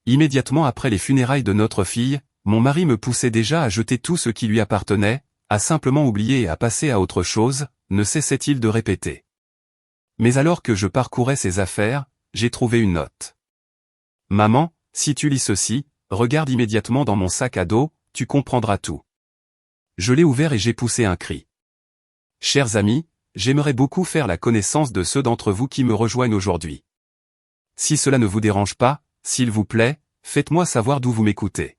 Immédiatement après les funérailles de notre fille, mon mari me poussait déjà à jeter tout ce qui lui appartenait, à simplement oublier et à passer à autre chose, ne cessait-il de répéter. Mais alors que je parcourais ses affaires, j'ai trouvé une note. Maman, si tu lis ceci, regarde immédiatement dans mon sac à dos, tu comprendras tout. Je l'ai ouvert et j'ai poussé un cri. Chers amis, j'aimerais beaucoup faire la connaissance de ceux d'entre vous qui me rejoignent aujourd'hui. Si cela ne vous dérange pas, s'il vous plaît, faites-moi savoir d'où vous m'écoutez.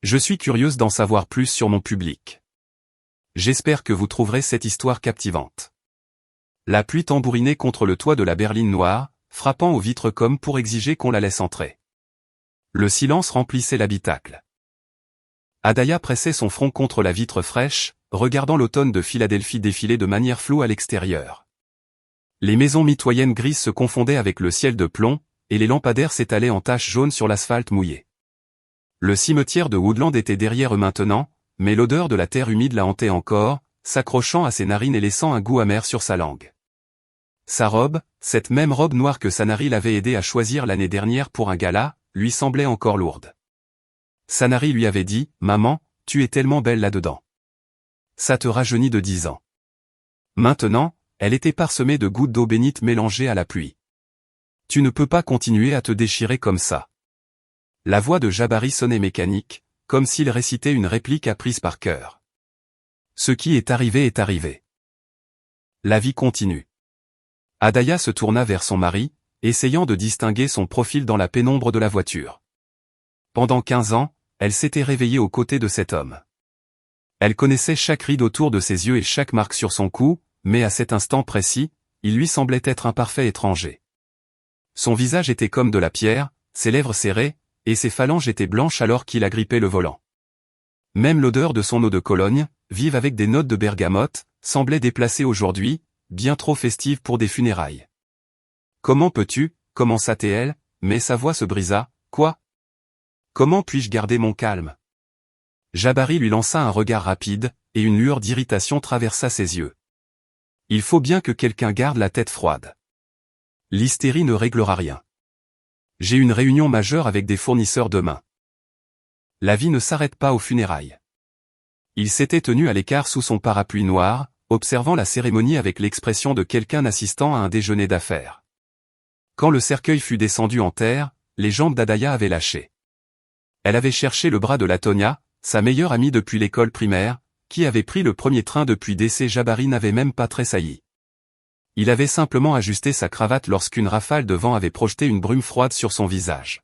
Je suis curieuse d'en savoir plus sur mon public. J'espère que vous trouverez cette histoire captivante. La pluie tambourinait contre le toit de la berline noire, frappant aux vitres comme pour exiger qu'on la laisse entrer. Le silence remplissait l'habitacle. Adaya pressait son front contre la vitre fraîche, regardant l'automne de Philadelphie défiler de manière floue à l'extérieur. Les maisons mitoyennes grises se confondaient avec le ciel de plomb, et les lampadaires s'étalaient en taches jaunes sur l'asphalte mouillé. Le cimetière de Woodland était derrière eux maintenant, mais l'odeur de la terre humide la hantait encore, s'accrochant à ses narines et laissant un goût amer sur sa langue. Sa robe, cette même robe noire que Sanary l'avait aidé à choisir l'année dernière pour un gala, lui semblait encore lourde. Sanary lui avait dit, « Maman, tu es tellement belle là-dedans. Ça te rajeunit de 10 ans. » Maintenant, elle était parsemée de gouttes d'eau bénite mélangées à la pluie. « Tu ne peux pas continuer à te déchirer comme ça. » La voix de Jabari sonnait mécanique, comme s'il récitait une réplique apprise par cœur. Ce qui est arrivé est arrivé. La vie continue. Adaya se tourna vers son mari, essayant de distinguer son profil dans la pénombre de la voiture. Pendant 15 ans, elle s'était réveillée aux côtés de cet homme. Elle connaissait chaque ride autour de ses yeux et chaque marque sur son cou, mais à cet instant précis, il lui semblait être un parfait étranger. Son visage était comme de la pierre, ses lèvres serrées, et ses phalanges étaient blanches alors qu'il agrippait le volant. Même l'odeur de son eau de Cologne, vive avec des notes de bergamote, semblait déplacée aujourd'hui, bien trop festive pour des funérailles. « Comment peux-tu » commença-t-elle, mais sa voix se brisa. « Quoi ? Comment puis-je garder mon calme ?» Jabari lui lança un regard rapide, et une lueur d'irritation traversa ses yeux. « Il faut bien que quelqu'un garde la tête froide. L'hystérie ne réglera rien. J'ai une réunion majeure avec des fournisseurs demain. » La vie ne s'arrête pas aux funérailles. Il s'était tenu à l'écart sous son parapluie noir, observant la cérémonie avec l'expression de quelqu'un assistant à un déjeuner d'affaires. Quand le cercueil fut descendu en terre, les jambes d'Adaya avaient lâché. Elle avait cherché le bras de Latonia, sa meilleure amie depuis l'école primaire, qui avait pris le premier train depuis décès. Jabari n'avait même pas tressailli. Il avait simplement ajusté sa cravate lorsqu'une rafale de vent avait projeté une brume froide sur son visage.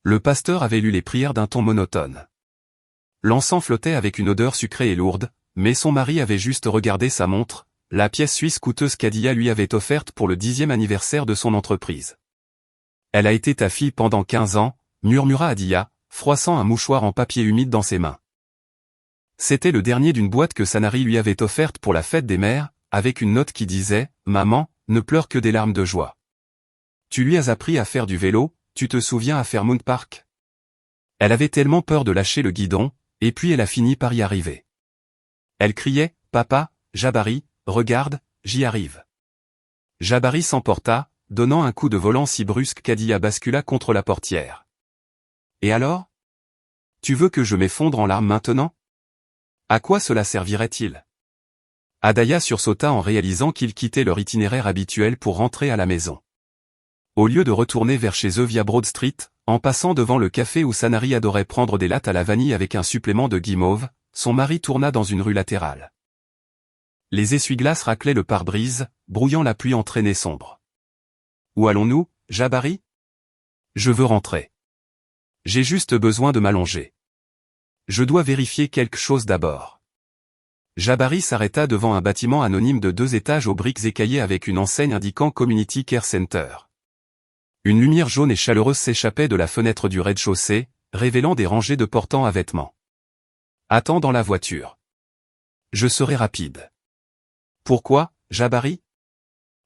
Le pasteur avait lu les prières d'un ton monotone. L'encens flottait avec une odeur sucrée et lourde, mais son mari avait juste regardé sa montre, la pièce suisse coûteuse qu'Adaya lui avait offerte pour le 10e anniversaire de son entreprise. « Elle a été ta fille pendant 15 ans, murmura Adaya, froissant un mouchoir en papier humide dans ses mains. C'était le dernier d'une boîte que Sanary lui avait offerte pour la fête des mères, avec une note qui disait « Maman, ne pleure que des larmes de joie. Tu lui as appris à faire du vélo, tu te souviens à Fairmount Park ?» Elle avait tellement peur de lâcher le guidon, et puis elle a fini par y arriver. Elle criait « Papa, Jabari, regarde, j'y arrive. » Jabari s'emporta, donnant un coup de volant si brusque qu'Adaya bascula contre la portière. « Et alors ? Tu veux que je m'effondre en larmes maintenant ? À quoi cela servirait-il » Adaya sursauta en réalisant qu'ils quittaient leur itinéraire habituel pour rentrer à la maison. Au lieu de retourner vers chez eux via Broad Street, en passant devant le café où Sanary adorait prendre des lattes à la vanille avec un supplément de guimauve, son mari tourna dans une rue latérale. Les essuie-glaces raclaient le pare-brise, brouillant la pluie en traînées sombres. « Où allons-nous, Jabari ? Je veux rentrer. J'ai juste besoin de m'allonger. Je dois vérifier quelque chose d'abord. » Jabari s'arrêta devant un bâtiment anonyme de 2 étages aux briques écaillées avec une enseigne indiquant Community Care Center. Une lumière jaune et chaleureuse s'échappait de la fenêtre du rez-de-chaussée, révélant des rangées de portants à vêtements. « Attends dans la voiture. Je serai rapide. »« Pourquoi, Jabari ?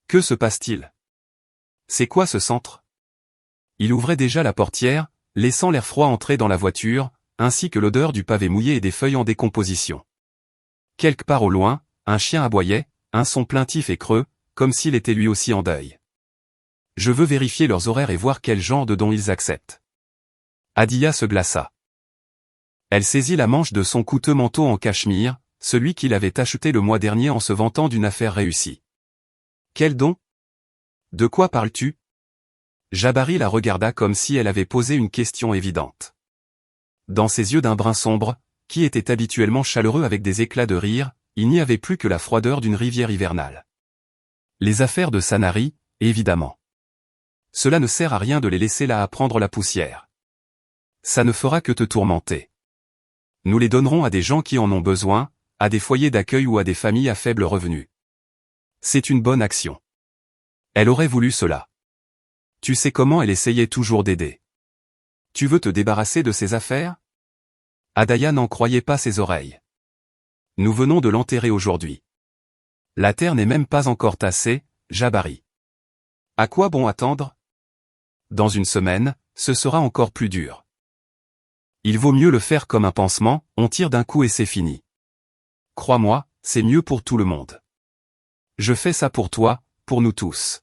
Que se passe-t-il ? C'est quoi ce centre ?» Il ouvrait déjà la portière, laissant l'air froid entrer dans la voiture, ainsi que l'odeur du pavé mouillé et des feuilles en décomposition. Quelque part au loin, un chien aboyait, un son plaintif et creux, comme s'il était lui aussi en deuil. « Je veux vérifier leurs horaires et voir quel genre de dons ils acceptent. Adiya se glaça. Elle saisit la manche de son coûteux manteau en cachemire, celui qu'il avait acheté le mois dernier en se vantant d'une affaire réussie. Quel don? De quoi parles-tu? Jabari la regarda comme si elle avait posé une question évidente. Dans ses yeux d'un brun sombre, qui était habituellement chaleureux avec des éclats de rire, il n'y avait plus que la froideur d'une rivière hivernale. Les affaires de Sanari, évidemment. Cela ne sert à rien de les laisser là à prendre la poussière. Ça ne fera que te tourmenter. Nous les donnerons à des gens qui en ont besoin, à des foyers d'accueil ou à des familles à faible revenu. C'est une bonne action. Elle aurait voulu cela. Tu sais comment elle essayait toujours d'aider. Tu veux te débarrasser de ces affaires? Adiya n'en croyait pas ses oreilles. Nous venons de l'enterrer aujourd'hui. La terre n'est même pas encore tassée, Jabari. À quoi bon attendre? Dans une semaine, ce sera encore plus dur. Il vaut mieux le faire comme un pansement, on tire d'un coup et c'est fini. Crois-moi, c'est mieux pour tout le monde. Je fais ça pour toi, pour nous tous.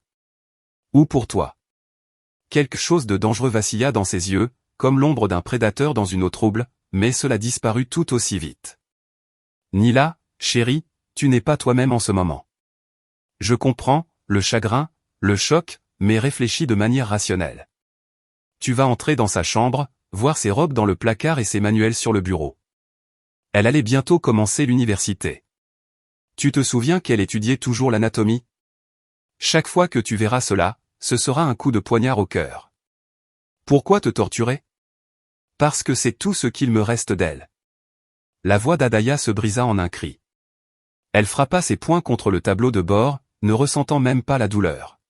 Ou pour toi. Quelque chose de dangereux vacilla dans ses yeux, comme l'ombre d'un prédateur dans une eau trouble, mais cela disparut tout aussi vite. Nila, chérie, tu n'es pas toi-même en ce moment. Je comprends, le chagrin, le choc, mais réfléchis de manière rationnelle. Tu vas entrer dans sa chambre, voir ses robes dans le placard et ses manuels sur le bureau. Elle allait bientôt commencer l'université. Tu te souviens qu'elle étudiait toujours l'anatomie? Chaque fois que tu verras cela, ce sera un coup de poignard au cœur. Pourquoi te torturer? Parce que c'est tout ce qu'il me reste d'elle. La voix d'Adiya se brisa en un cri. Elle frappa ses poings contre le tableau de bord, ne ressentant même pas la douleur.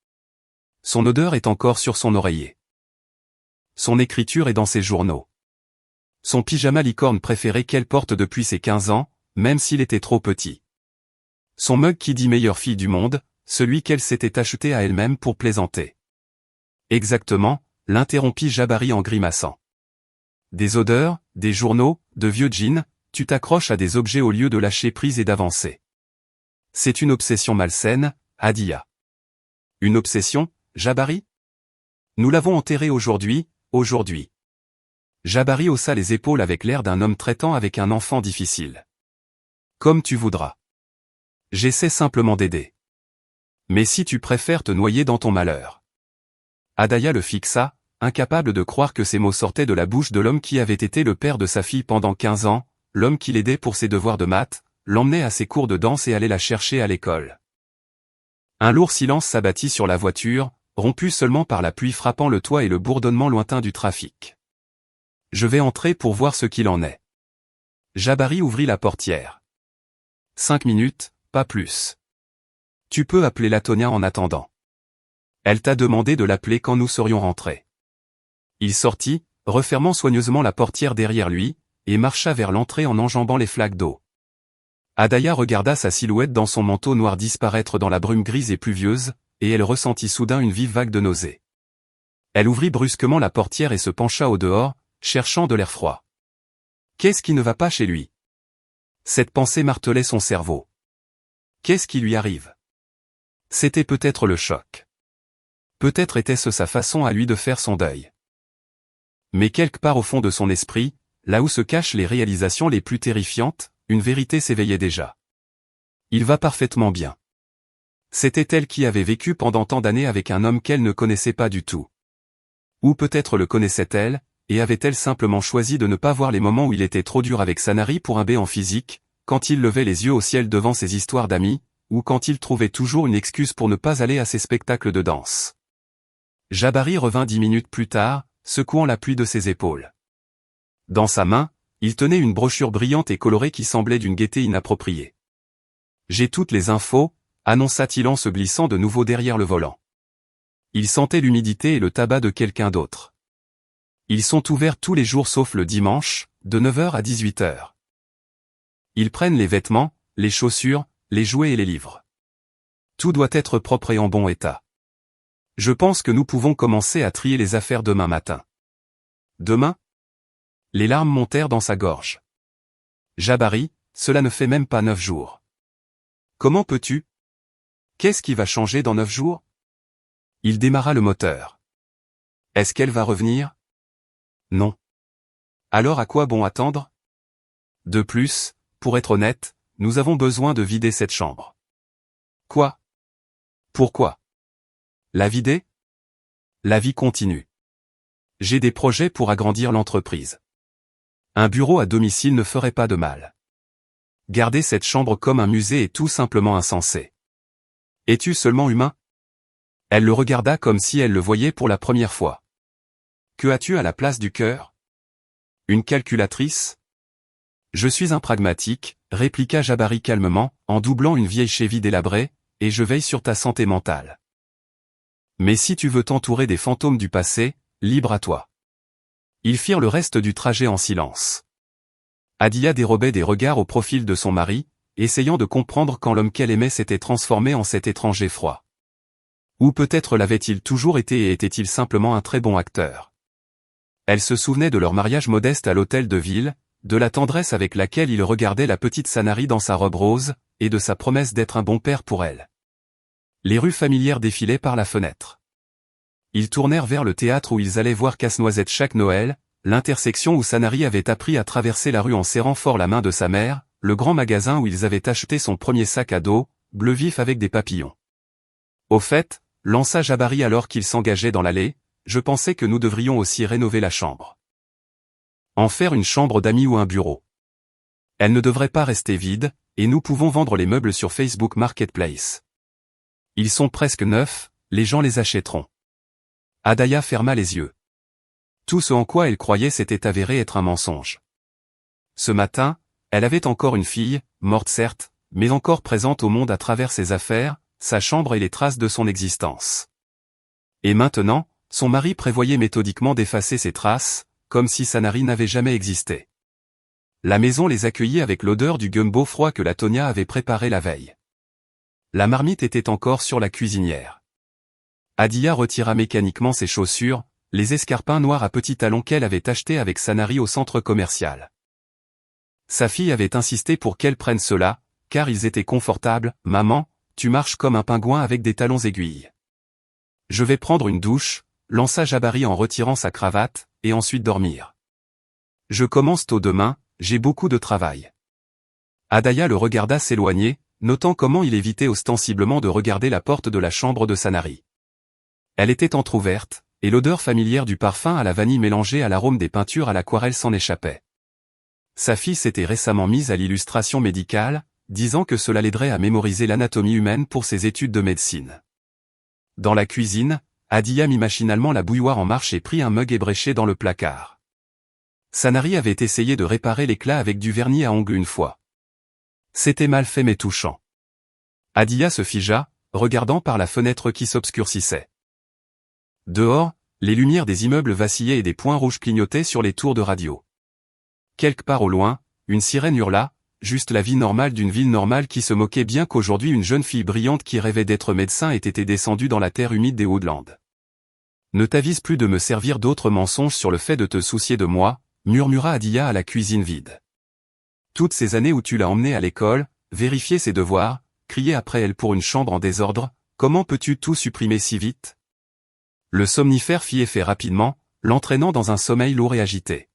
Son odeur est encore sur son oreiller. Son écriture est dans ses journaux. Son pyjama licorne préféré qu'elle porte depuis ses 15 ans, même s'il était trop petit. Son mug qui dit meilleure fille du monde, celui qu'elle s'était acheté à elle-même pour plaisanter. Exactement, l'interrompit Jabari en grimaçant. Des odeurs, des journaux, de vieux jeans, tu t'accroches à des objets au lieu de lâcher prise et d'avancer. C'est une obsession malsaine, Adiya. Une obsession, Jabari? Nous l'avons enterré aujourd'hui. Jabari haussa les épaules avec l'air d'un homme traitant avec un enfant difficile. Comme tu voudras. J'essaie simplement d'aider. Mais si tu préfères te noyer dans ton malheur. Adiya le fixa, incapable de croire que ces mots sortaient de la bouche de l'homme qui avait été le père de sa fille pendant 15 ans, l'homme qui l'aidait pour ses devoirs de maths, l'emmenait à ses cours de danse et allait la chercher à l'école. Un lourd silence s'abattit sur la voiture, rompu seulement par la pluie frappant le toit et le bourdonnement lointain du trafic. Je vais entrer pour voir ce qu'il en est. Jabari ouvrit la portière. 5 minutes, pas plus. Tu peux appeler Latonia en attendant. Elle t'a demandé de l'appeler quand nous serions rentrés. Il sortit, refermant soigneusement la portière derrière lui, et marcha vers l'entrée en enjambant les flaques d'eau. Adiya regarda sa silhouette dans son manteau noir disparaître dans la brume grise et pluvieuse, et elle ressentit soudain une vive vague de nausée. Elle ouvrit brusquement la portière et se pencha au dehors, cherchant de l'air froid. Qu'est-ce qui ne va pas chez lui? Cette pensée martelait son cerveau. Qu'est-ce qui lui arrive? C'était peut-être le choc. Peut-être était-ce sa façon à lui de faire son deuil. Mais quelque part au fond de son esprit, là où se cachent les réalisations les plus terrifiantes, une vérité s'éveillait déjà. Il va parfaitement bien. C'était elle qui avait vécu pendant tant d'années avec un homme qu'elle ne connaissait pas du tout. Ou peut-être le connaissait-elle, et avait-elle simplement choisi de ne pas voir les moments où il était trop dur avec Sanari pour un bé en physique, quand il levait les yeux au ciel devant ses histoires d'amis, ou quand il trouvait toujours une excuse pour ne pas aller à ses spectacles de danse. Jabari revint 10 minutes plus tard, secouant la pluie de ses épaules. Dans sa main, il tenait une brochure brillante et colorée qui semblait d'une gaieté inappropriée. J'ai toutes les infos, annonça-t-il en se glissant de nouveau derrière le volant. Il sentait l'humidité et le tabac de quelqu'un d'autre. Ils sont ouverts tous les jours sauf le dimanche, de 9h à 18h. Ils prennent les vêtements, les chaussures, les jouets et les livres. Tout doit être propre et en bon état. Je pense que nous pouvons commencer à trier les affaires demain matin. Demain? Les larmes montèrent dans sa gorge. Jabari, cela ne fait même pas 9 jours. Comment peux-tu? Qu'est-ce qui va changer dans 9 jours? Il démarra le moteur. Est-ce qu'elle va revenir? Non. Alors à quoi bon attendre? De plus, pour être honnête, nous avons besoin de vider cette chambre. Quoi? Pourquoi? La vider? La vie continue. J'ai des projets pour agrandir l'entreprise. Un bureau à domicile ne ferait pas de mal. Garder cette chambre comme un musée est tout simplement insensé. Es-tu seulement humain? Elle le regarda comme si elle le voyait pour la première fois. Que as-tu à la place du cœur? Une calculatrice? Je suis un pragmatique, répliqua Jabari calmement, en doublant une vieille cheville délabrée, et je veille sur ta santé mentale. Mais si tu veux t'entourer des fantômes du passé, libre à toi. Ils firent le reste du trajet en silence. Adia dérobait des regards au profil de son mari, essayant de comprendre quand l'homme qu'elle aimait s'était transformé en cet étranger froid. Ou peut-être l'avait-il toujours été et était-il simplement un très bon acteur. Elle se souvenait de leur mariage modeste à l'hôtel de ville, de la tendresse avec laquelle il regardait la petite Sanari dans sa robe rose, et de sa promesse d'être un bon père pour elle. Les rues familières défilaient par la fenêtre. Ils tournèrent vers le théâtre où ils allaient voir Casse-Noisette chaque Noël, l'intersection où Sanari avait appris à traverser la rue en serrant fort la main de sa mère, le grand magasin où ils avaient acheté son premier sac à dos, bleu vif avec des papillons. Au fait, lança Jabari alors qu'il s'engageait dans l'allée, je pensais que nous devrions aussi rénover la chambre. En faire une chambre d'amis ou un bureau. Elle ne devrait pas rester vide, et nous pouvons vendre les meubles sur Facebook Marketplace. Ils sont presque neufs, les gens les achèteront. Adaya ferma les yeux. Tout ce en quoi elle croyait s'était avéré être un mensonge. Ce matin, elle avait encore une fille, morte certes, mais encore présente au monde à travers ses affaires, sa chambre et les traces de son existence. Et maintenant, son mari prévoyait méthodiquement d'effacer ces traces, comme si Sanari n'avait jamais existé. La maison les accueillit avec l'odeur du gumbo froid que la Tonia avait préparé la veille. La marmite était encore sur la cuisinière. Adia retira mécaniquement ses chaussures, les escarpins noirs à petits talons qu'elle avait achetés avec Sanari au centre commercial. Sa fille avait insisté pour qu'elle prenne cela, car ils étaient confortables. « Maman, tu marches comme un pingouin avec des talons aiguilles. »« Je vais prendre une douche », lança Jabari en retirant sa cravate, et ensuite dormir. « Je commence tôt demain, j'ai beaucoup de travail. » Adaya le regarda s'éloigner, notant comment il évitait ostensiblement de regarder la porte de la chambre de Sanari. Elle était entr'ouverte, et l'odeur familière du parfum à la vanille mélangée à l'arôme des peintures à l'aquarelle s'en échappait. Sa fille s'était récemment mise à l'illustration médicale, disant que cela l'aiderait à mémoriser l'anatomie humaine pour ses études de médecine. Dans la cuisine, Adia mit machinalement la bouilloire en marche et prit un mug ébréché dans le placard. Sanari avait essayé de réparer l'éclat avec du vernis à ongles une fois. C'était mal fait mais touchant. Adia se figea, regardant par la fenêtre qui s'obscurcissait. Dehors, les lumières des immeubles vacillaient et des points rouges clignotaient sur les tours de radio. Quelque part au loin, une sirène hurla, juste la vie normale d'une ville normale qui se moquait bien qu'aujourd'hui une jeune fille brillante qui rêvait d'être médecin ait été descendue dans la terre humide des Woodlands. Ne t'avise plus de me servir d'autres mensonges sur le fait de te soucier de moi, murmura Adia à la cuisine vide. Toutes ces années où tu l'as emmenée à l'école, vérifier ses devoirs, crier après elle pour une chambre en désordre, comment peux-tu tout supprimer si vite? Le somnifère fit effet rapidement, l'entraînant dans un sommeil lourd et agité.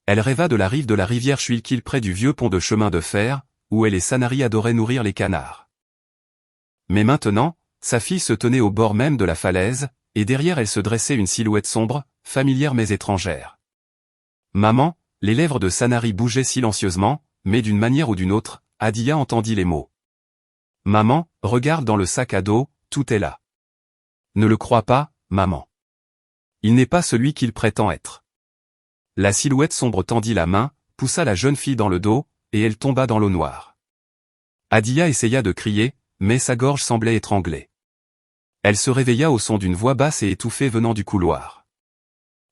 Elle rêva de la rive de la rivière Schuylkill près du vieux pont de chemin de fer, où elle et Sanari adoraient nourrir les canards. Mais maintenant, sa fille se tenait au bord même de la falaise, et derrière elle se dressait une silhouette sombre, familière mais étrangère. Maman, les lèvres de Sanari bougeaient silencieusement, mais d'une manière ou d'une autre, Adia entendit les mots. Maman, regarde dans le sac à dos, tout est là. Ne le crois pas, maman. Il n'est pas celui qu'il prétend être. La silhouette sombre tendit la main, poussa la jeune fille dans le dos, et elle tomba dans l'eau noire. Adia essaya de crier, mais sa gorge semblait étranglée. Elle se réveilla au son d'une voix basse et étouffée venant du couloir.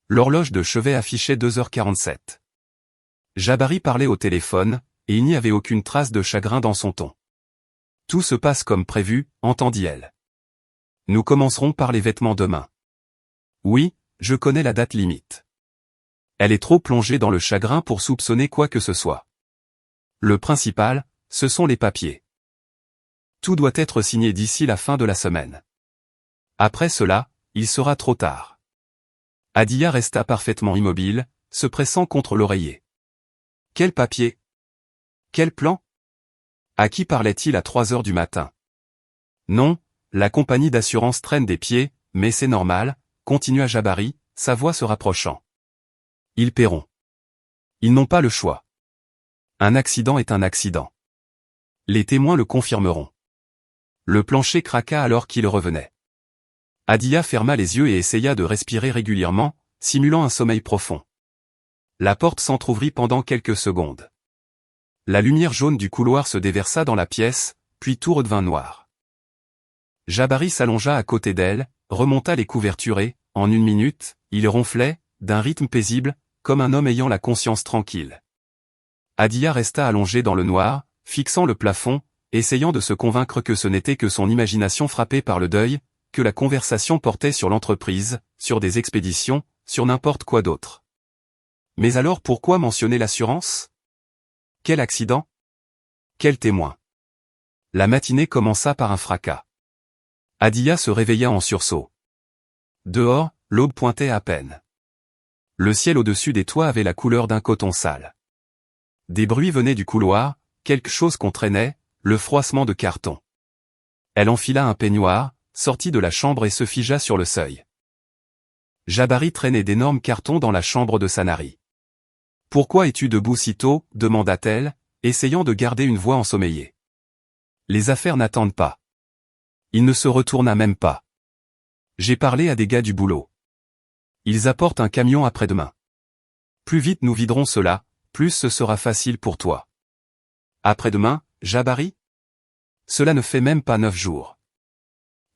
L'horloge de chevet affichait 2h47. Jabari parlait au téléphone, et il n'y avait aucune trace de chagrin dans son ton. Tout se passe comme prévu, entendit-elle. Nous commencerons par les vêtements demain. Oui, je connais la date limite. Elle est trop plongée dans le chagrin pour soupçonner quoi que ce soit. Le principal, ce sont les papiers. Tout doit être signé d'ici la fin de la semaine. Après cela, il sera trop tard. Adia resta parfaitement immobile, se pressant contre l'oreiller. Quel papier? Quel plan? À qui parlait-il à 3 heures du matin? Non, la compagnie d'assurance traîne des pieds, mais c'est normal, continua Jabari, sa voix se rapprochant. Ils paieront. Ils n'ont pas le choix. Un accident est un accident. Les témoins le confirmeront. Le plancher craqua alors qu'il revenait. Adia ferma les yeux et essaya de respirer régulièrement, simulant un sommeil profond. La porte s'entr'ouvrit pendant quelques secondes. La lumière jaune du couloir se déversa dans la pièce, puis tout redevint noir. Jabari s'allongea à côté d'elle, remonta les couvertures et, en 1 minute, il ronflait, d'un rythme paisible, comme un homme ayant la conscience tranquille. Adia resta allongée dans le noir, fixant le plafond, essayant de se convaincre que ce n'était que son imagination frappée par le deuil, que la conversation portait sur l'entreprise, sur des expéditions, sur n'importe quoi d'autre. Mais alors pourquoi mentionner l'assurance? Quel accident? Quel témoin? La matinée commença par un fracas. Adia se réveilla en sursaut. Dehors, l'aube pointait à peine. Le ciel au-dessus des toits avait la couleur d'un coton sale. Des bruits venaient du couloir, quelque chose qu'on traînait, le froissement de carton. Elle enfila un peignoir, sortit de la chambre et se figea sur le seuil. Jabari traînait d'énormes cartons dans la chambre de Sanari. « Pourquoi es-tu debout si tôt ?» demanda-t-elle, essayant de garder une voix ensommeillée. « Les affaires n'attendent pas. » Il ne se retourna même pas. « J'ai parlé à des gars du boulot. Ils apportent un camion après-demain. Plus vite nous viderons cela, plus ce sera facile pour toi. » Après-demain, Jabari? Cela ne fait même pas 9 jours.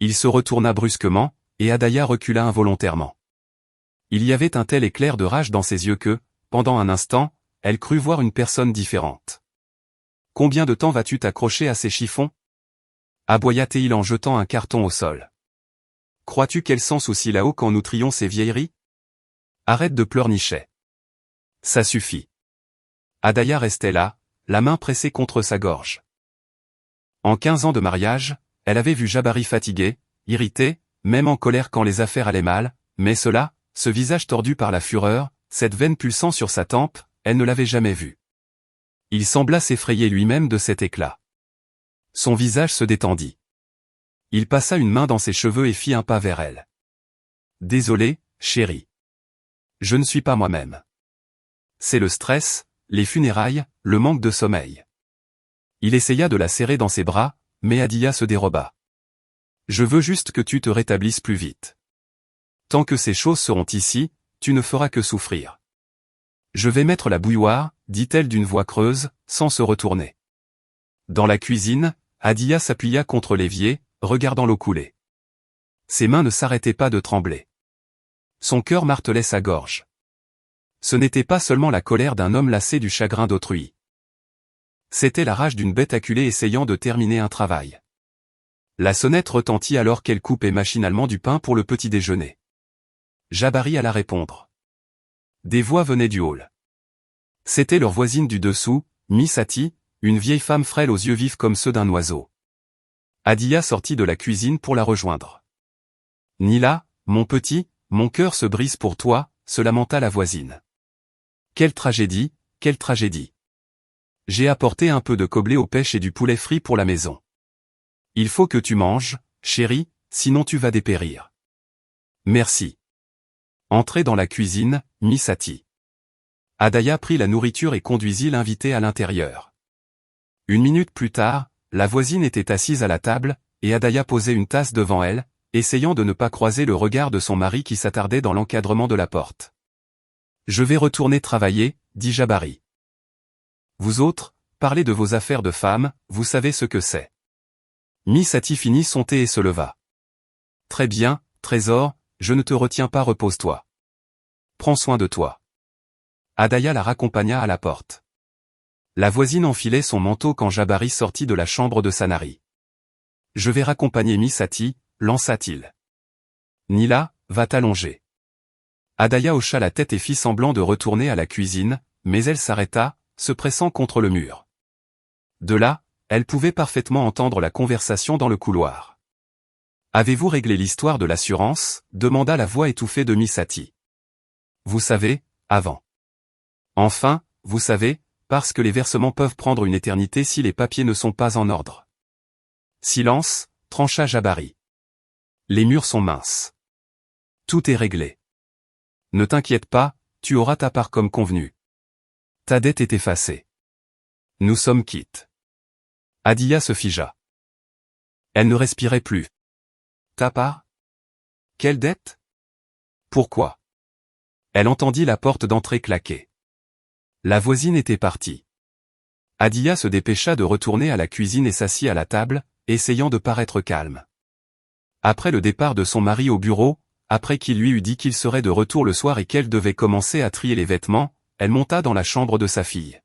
Il se retourna brusquement, et Adaya recula involontairement. Il y avait un tel éclair de rage dans ses yeux que, pendant un instant, elle crut voir une personne différente. Combien de temps vas-tu t'accrocher à ces chiffons? Aboya-t-il en jetant un carton au sol. Crois-tu qu'elle s'en soucie là-haut quand nous trions ces vieilleries? Arrête de pleurnicher. Ça suffit. Adaya restait là, la main pressée contre sa gorge. En 15 ans de mariage, elle avait vu Jabari fatigué, irrité, même en colère quand les affaires allaient mal, mais cela, ce visage tordu par la fureur, cette veine pulsant sur sa tempe, elle ne l'avait jamais vu. Il sembla s'effrayer lui-même de cet éclat. Son visage se détendit. Il passa une main dans ses cheveux et fit un pas vers elle. Désolé, chérie. Je ne suis pas moi-même. C'est le stress, les funérailles, le manque de sommeil. Il essaya de la serrer dans ses bras, mais Adia se déroba. Je veux juste que tu te rétablisses plus vite. Tant que ces choses seront ici, tu ne feras que souffrir. Je vais mettre la bouilloire, dit-elle d'une voix creuse, sans se retourner. Dans la cuisine, Adia s'appuya contre l'évier, regardant l'eau couler. Ses mains ne s'arrêtaient pas de trembler. Son cœur martelait sa gorge. Ce n'était pas seulement la colère d'un homme lassé du chagrin d'autrui. C'était la rage d'une bête acculée essayant de terminer un travail. La sonnette retentit alors qu'elle coupait machinalement du pain pour le petit déjeuner. Jabari alla répondre. Des voix venaient du hall. C'était leur voisine du dessous, Misati, une vieille femme frêle aux yeux vifs comme ceux d'un oiseau. Adia sortit de la cuisine pour la rejoindre. Nila, mon petit, mon cœur se brise pour toi, se lamenta la voisine. Quelle tragédie, quelle tragédie. J'ai apporté un peu de coblé aux pêches et du poulet frit pour la maison. Il faut que tu manges, chérie, sinon tu vas dépérir. Merci. Entrez dans la cuisine, Misati. Adaya prit la nourriture et conduisit l'invité à l'intérieur. 1 minute plus tard, la voisine était assise à la table, et Adaya posait une tasse devant elle, essayant de ne pas croiser le regard de son mari qui s'attardait dans l'encadrement de la porte. Je vais retourner travailler, dit Jabari. Vous autres, parlez de vos affaires de femme, vous savez ce que c'est. Misati finit son thé et se leva. Très bien, trésor, je ne te retiens pas, repose-toi. Prends soin de toi. Adaya la raccompagna à la porte. La voisine enfilait son manteau quand Jabari sortit de la chambre de Sanari. Je vais raccompagner Misati, lança-t-il. Nila, va t'allonger. Adaya hocha la tête et fit semblant de retourner à la cuisine, mais elle s'arrêta, se pressant contre le mur. De là, elle pouvait parfaitement entendre la conversation dans le couloir. Avez-vous réglé l'histoire de l'assurance ? Demanda la voix étouffée de Misati. Vous savez, avant. Enfin, vous savez, parce que les versements peuvent prendre une éternité si les papiers ne sont pas en ordre. Silence, trancha Jabari. Les murs sont minces. Tout est réglé. Ne t'inquiète pas, tu auras ta part comme convenu. Ta dette est effacée. Nous sommes quittes. Adia se figea. Elle ne respirait plus. Ta part? Quelle dette? Pourquoi? Elle entendit la porte d'entrée claquer. La voisine était partie. Adia se dépêcha de retourner à la cuisine et s'assit à la table, essayant de paraître calme. Après le départ de son mari au bureau, après qu'il lui eut dit qu'il serait de retour le soir et qu'elle devait commencer à trier les vêtements, elle monta dans la chambre de sa fille.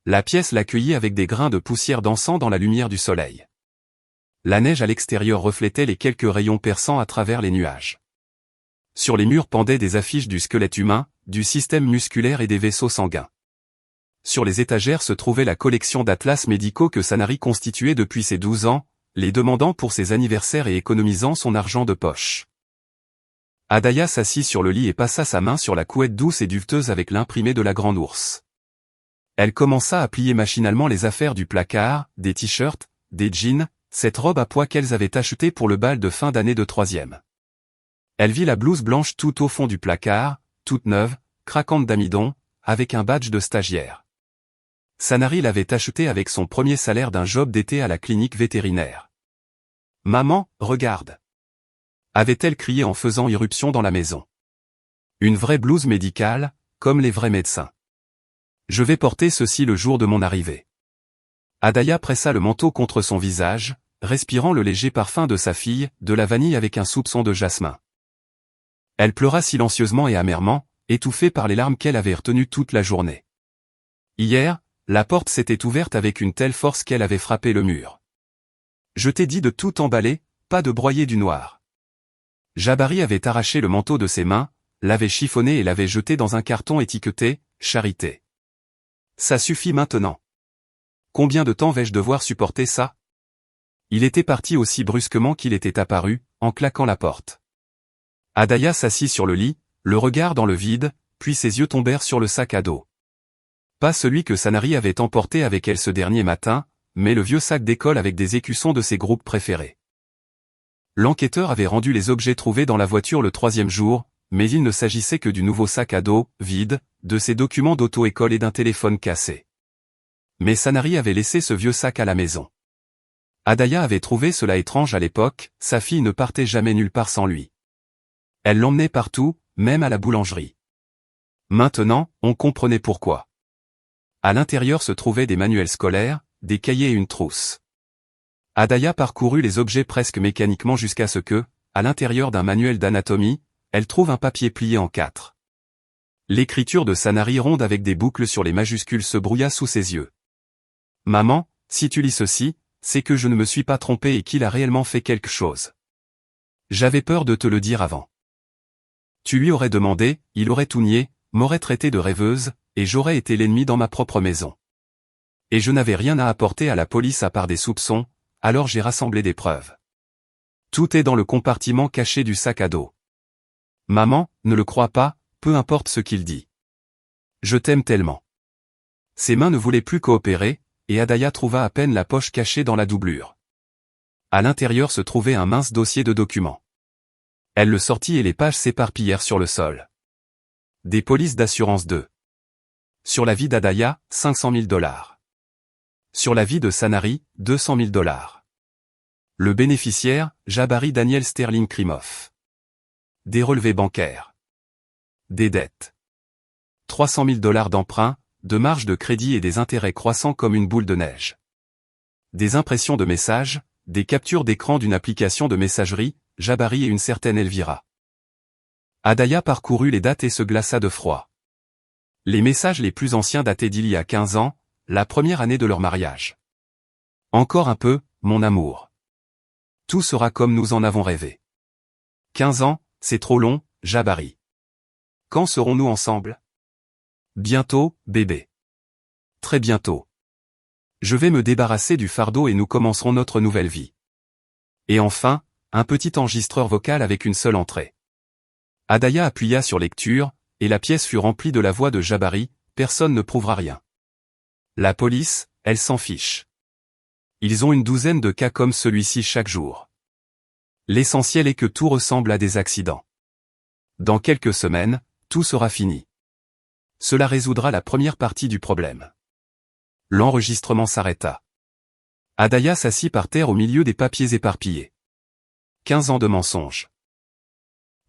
La pièce l'accueillit avec des grains de poussière dansant dans la lumière du soleil. La neige à l'extérieur reflétait les quelques rayons perçants à travers les nuages. Sur les murs pendaient des affiches du squelette humain, du système musculaire et des vaisseaux sanguins. Sur les étagères se trouvait la collection d'atlas médicaux que Sanari constituait depuis ses 12 ans, les demandant pour ses anniversaires et économisant son argent de poche. Adaya s'assit sur le lit et passa sa main sur la couette douce et duveteuse avec l'imprimé de la Grande Ourse. Elle commença à plier machinalement les affaires du placard, des t-shirts, des jeans, cette robe à pois qu'elles avaient achetée pour le bal de fin d'année de 3e. Elle vit la blouse blanche tout au fond du placard, toute neuve, craquante d'amidon, avec un badge de stagiaire. Sanari l'avait achetée avec son premier salaire d'un job d'été à la clinique vétérinaire. « Maman, regarde !» avait-elle crié en faisant irruption dans la maison. Une vraie blouse médicale, comme les vrais médecins. Je vais porter ceci le jour de mon arrivée. Adaya pressa le manteau contre son visage, respirant le léger parfum de sa fille, de la vanille avec un soupçon de jasmin. Elle pleura silencieusement et amèrement, étouffée par les larmes qu'elle avait retenues toute la journée. Hier, la porte s'était ouverte avec une telle force qu'elle avait frappé le mur. Je t'ai dit de tout emballer, pas de broyer du noir. Jabari avait arraché le manteau de ses mains, l'avait chiffonné et l'avait jeté dans un carton étiqueté « Charité ». Ça suffit maintenant. Combien de temps vais-je devoir supporter ça? Il était parti aussi brusquement qu'il était apparu, en claquant la porte. Adaya s'assit sur le lit, le regard dans le vide, puis ses yeux tombèrent sur le sac à dos. Pas celui que Sanari avait emporté avec elle ce dernier matin, mais le vieux sac d'école avec des écussons de ses groupes préférés. L'enquêteur avait rendu les objets trouvés dans la voiture le 3e jour, mais il ne s'agissait que du nouveau sac à dos, vide, de ses documents d'auto-école et d'un téléphone cassé. Mais Sanari avait laissé ce vieux sac à la maison. Adaya avait trouvé cela étrange à l'époque, sa fille ne partait jamais nulle part sans lui. Elle l'emmenait partout, même à la boulangerie. Maintenant, on comprenait pourquoi. À l'intérieur se trouvaient des manuels scolaires, des cahiers et une trousse. Adaya parcourut les objets presque mécaniquement jusqu'à ce que, à l'intérieur d'un manuel d'anatomie, elle trouve un papier plié en 4. L'écriture de Sanari ronde avec des boucles sur les majuscules se brouilla sous ses yeux. « Maman, si tu lis ceci, c'est que je ne me suis pas trompé et qu'il a réellement fait quelque chose. J'avais peur de te le dire avant. Tu lui aurais demandé, il aurait tout nié, m'aurait traité de rêveuse, et j'aurais été l'ennemi dans ma propre maison. Et je n'avais rien à apporter à la police à part des soupçons, alors j'ai rassemblé des preuves. Tout est dans le compartiment caché du sac à dos. Maman, ne le crois pas, peu importe ce qu'il dit. Je t'aime tellement. » Ses mains ne voulaient plus coopérer, et Adaya trouva à peine la poche cachée dans la doublure. À l'intérieur se trouvait un mince dossier de documents. Elle le sortit et les pages s'éparpillèrent sur le sol. Des polices d'assurance 2. Sur la vie d'Adaya, 500 000 $. Sur la vie de Sanari, 200 000 $. Le bénéficiaire, Jabari Daniel Sterling Krimov. Des relevés bancaires. Des dettes. 300 000 $ d'emprunts, de marge de crédit et des intérêts croissants comme une boule de neige. Des impressions de messages, des captures d'écran d'une application de messagerie, Jabari et une certaine Elvira. Adaya parcourut les dates et se glaça de froid. Les messages les plus anciens dataient d'il y a 15 ans, la première année de leur mariage. Encore un peu, mon amour. Tout sera comme nous en avons rêvé. 15 ans, c'est trop long, Jabari. Quand serons-nous ensemble? Bientôt, bébé. Très bientôt. Je vais me débarrasser du fardeau et nous commencerons notre nouvelle vie. Et enfin, un petit enregistreur vocal avec une seule entrée. Adaya appuya sur lecture, et la pièce fut remplie de la voix de Jabari, personne ne prouvera rien. La police, elle s'en fiche. Ils ont une douzaine de cas comme celui-ci chaque jour. L'essentiel est que tout ressemble à des accidents. Dans quelques semaines, tout sera fini. Cela résoudra la première partie du problème. L'enregistrement s'arrêta. Adaya s'assit par terre au milieu des papiers éparpillés. 15 ans de mensonges.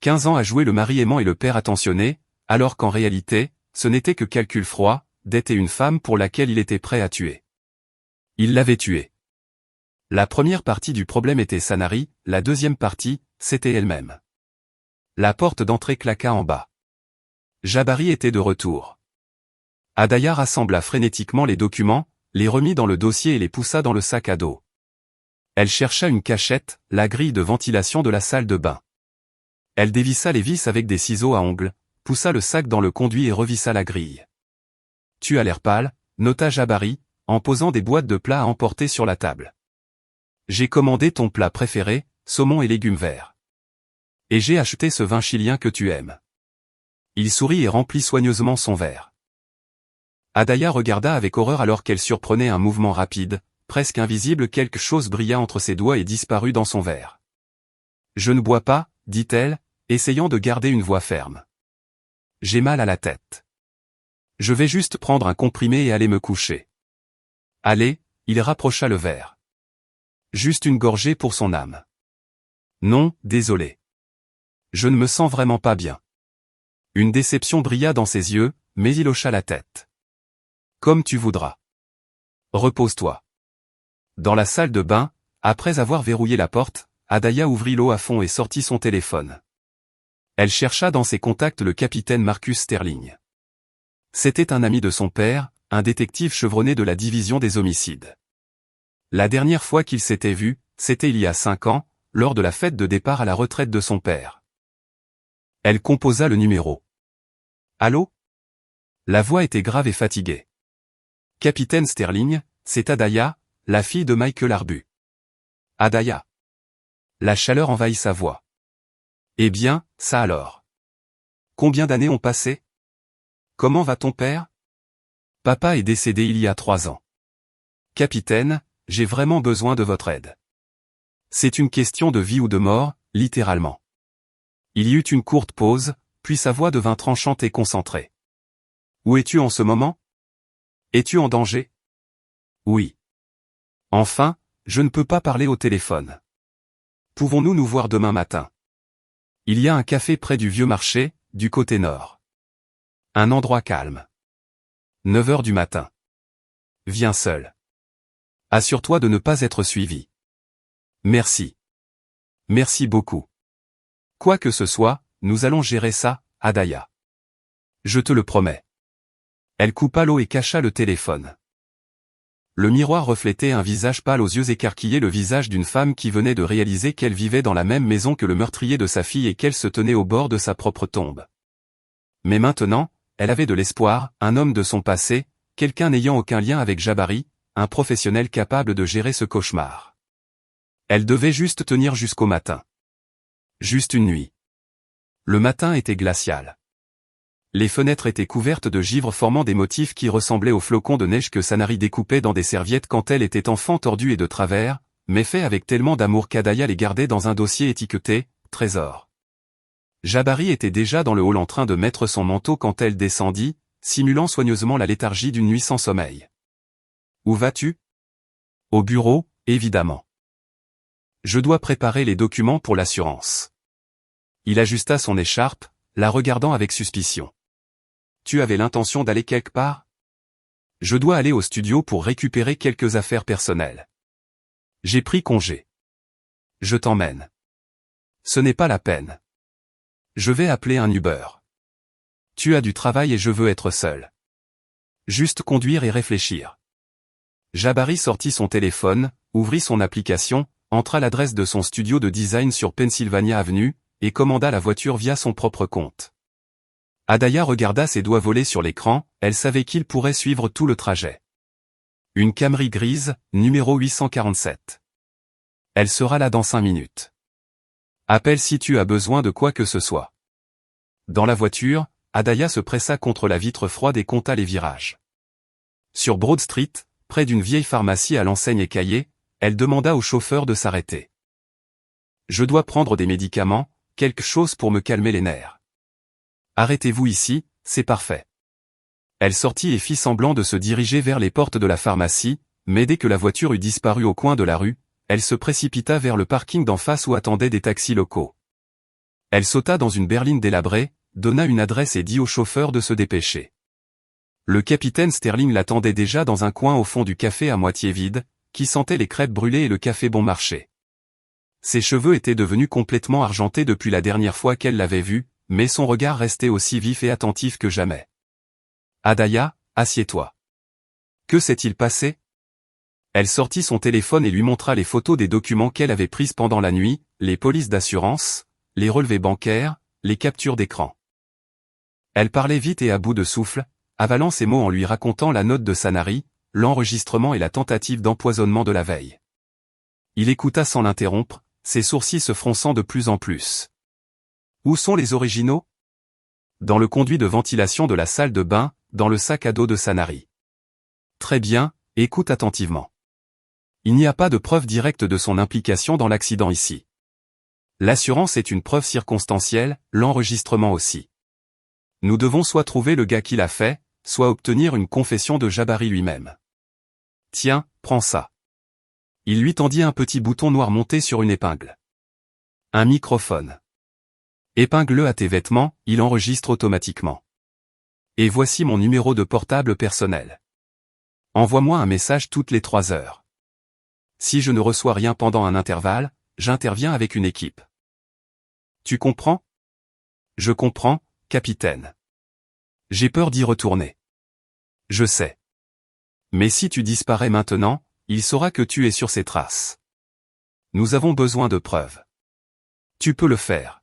15 ans à jouer le mari aimant et le père attentionné, alors qu'en réalité, ce n'était que calcul froid, dette et une femme pour laquelle il était prêt à tuer. Il l'avait tuée. La première partie du problème était Sanari, la deuxième partie, c'était elle-même. La porte d'entrée claqua en bas. Jabari était de retour. Adaya rassembla frénétiquement les documents, les remit dans le dossier et les poussa dans le sac à dos. Elle chercha une cachette, la grille de ventilation de la salle de bain. Elle dévissa les vis avec des ciseaux à ongles, poussa le sac dans le conduit et revissa la grille. « Tu as l'air pâle », nota Jabari, en posant des boîtes de plats à emporter sur la table. « J'ai commandé ton plat préféré, saumon et légumes verts. Et j'ai acheté ce vin chilien que tu aimes. » Il sourit et remplit soigneusement son verre. Adaya regarda avec horreur alors qu'elle surprenait un mouvement rapide, presque invisible, quelque chose brilla entre ses doigts et disparut dans son verre. « Je ne bois pas, dit-elle, essayant de garder une voix ferme. J'ai mal à la tête. Je vais juste prendre un comprimé et aller me coucher. Allez, il rapprocha le verre. Juste une gorgée pour son âme. Non, désolé. Je ne me sens vraiment pas bien. Une déception brilla dans ses yeux, mais il hocha la tête. Comme tu voudras. Repose-toi. Dans la salle de bain, après avoir verrouillé la porte, Adaya ouvrit l'eau à fond et sortit son téléphone. Elle chercha dans ses contacts le capitaine Marcus Sterling. C'était un ami de son père, un détective chevronné de la division des homicides. La dernière fois qu'ils s'étaient vus, c'était il y a 5 ans, lors de la fête de départ à la retraite de son père. Elle composa le numéro. Allô ? La voix était grave et fatiguée. Capitaine Sterling, c'est Adaya, la fille de Michael Arbu. Adaya. La chaleur envahit sa voix. Eh bien, ça alors. Combien d'années ont passé ? Comment va ton père ? Papa est décédé il y a 3 ans. Capitaine, j'ai vraiment besoin de votre aide. C'est une question de vie ou de mort, littéralement. Il y eut une courte pause, puis sa voix devint tranchante et concentrée. Où es-tu en ce moment ? Es-tu en danger ? Oui. Enfin, je ne peux pas parler au téléphone. Pouvons-nous nous voir demain matin ? Il y a un café près du vieux marché, du côté nord. Un endroit calme. 9 heures du matin. Viens seul. Assure-toi de ne pas être suivi. Merci. Merci beaucoup. Quoi que ce soit, nous allons gérer ça, Adaya. Je te le promets. Elle coupa l'eau et cacha le téléphone. Le miroir reflétait un visage pâle aux yeux écarquillés, le visage d'une femme qui venait de réaliser qu'elle vivait dans la même maison que le meurtrier de sa fille et qu'elle se tenait au bord de sa propre tombe. Mais maintenant, elle avait de l'espoir, un homme de son passé, quelqu'un n'ayant aucun lien avec Jabari, un professionnel capable de gérer ce cauchemar. Elle devait juste tenir jusqu'au matin. Juste une nuit. Le matin était glacial. Les fenêtres étaient couvertes de givre formant des motifs qui ressemblaient aux flocons de neige que Sanari découpait dans des serviettes quand elle était enfant, tordus et de travers, mais faits avec tellement d'amour qu'Adaya les gardait dans un dossier étiqueté « Trésor ». Jabari était déjà dans le hall en train de mettre son manteau quand elle descendit, simulant soigneusement la léthargie d'une nuit sans sommeil. « Où vas-tu ? » ?»« Au bureau, évidemment. Je dois préparer les documents pour l'assurance. » Il ajusta son écharpe, la regardant avec suspicion. « Tu avais l'intention d'aller quelque part ? » ?»« Je dois aller au studio pour récupérer quelques affaires personnelles. J'ai pris congé. Je t'emmène. » »« Ce n'est pas la peine. Je vais appeler un Uber. Tu as du travail et je veux être seul. Juste conduire et réfléchir. » Jabari sortit son téléphone, ouvrit son application, entra l'adresse de son studio de design sur Pennsylvania Avenue, et commanda la voiture via son propre compte. Adaya regarda ses doigts voler sur l'écran, elle savait qu'il pourrait suivre tout le trajet. Une Camry grise, numéro 847. Elle sera là dans 5 minutes. Appelle si tu as besoin de quoi que ce soit. Dans la voiture, Adaya se pressa contre la vitre froide et compta les virages. Sur Broad Street, près d'une vieille pharmacie à l'enseigne écaillée, elle demanda au chauffeur de s'arrêter. « Je dois prendre des médicaments, quelque chose pour me calmer les nerfs. »« Arrêtez-vous ici, c'est parfait. » Elle sortit et fit semblant de se diriger vers les portes de la pharmacie, mais dès que la voiture eut disparu au coin de la rue, elle se précipita vers le parking d'en face où attendaient des taxis locaux. Elle sauta dans une berline délabrée, donna une adresse et dit au chauffeur de se dépêcher. Le capitaine Sterling l'attendait déjà dans un coin au fond du café à moitié vide, qui sentait les crêpes brûlées et le café bon marché. Ses cheveux étaient devenus complètement argentés depuis la dernière fois qu'elle l'avait vu, mais son regard restait aussi vif et attentif que jamais. « Adaya, assieds-toi. »« Que s'est-il passé ?» Elle sortit son téléphone et lui montra les photos des documents qu'elle avait prises pendant la nuit, les polices d'assurance, les relevés bancaires, les captures d'écran. Elle parlait vite et à bout de souffle, avalant ses mots en lui racontant la note de Sanary, l'enregistrement et la tentative d'empoisonnement de la veille. Il écouta sans l'interrompre, ses sourcils se fronçant de plus en plus. « Où sont les originaux ?»« Dans le conduit de ventilation de la salle de bain, dans le sac à dos de Sanary. »« Très bien, écoute attentivement. Il n'y a pas de preuve directe de son implication dans l'accident ici. L'assurance est une preuve circonstancielle, l'enregistrement aussi. Nous devons soit trouver le gars qui l'a fait, soit obtenir une confession de Jabari lui-même. Tiens, prends ça. » Il lui tendit un petit bouton noir monté sur une épingle. Un microphone. Épingle-le à tes vêtements, il enregistre automatiquement. Et voici mon numéro de portable personnel. Envoie-moi un message toutes les 3 heures. Si je ne reçois rien pendant un intervalle, j'interviens avec une équipe. Tu comprends ? Je comprends, capitaine. J'ai peur d'y retourner. Je sais. Mais si tu disparais maintenant, il saura que tu es sur ses traces. Nous avons besoin de preuves. Tu peux le faire.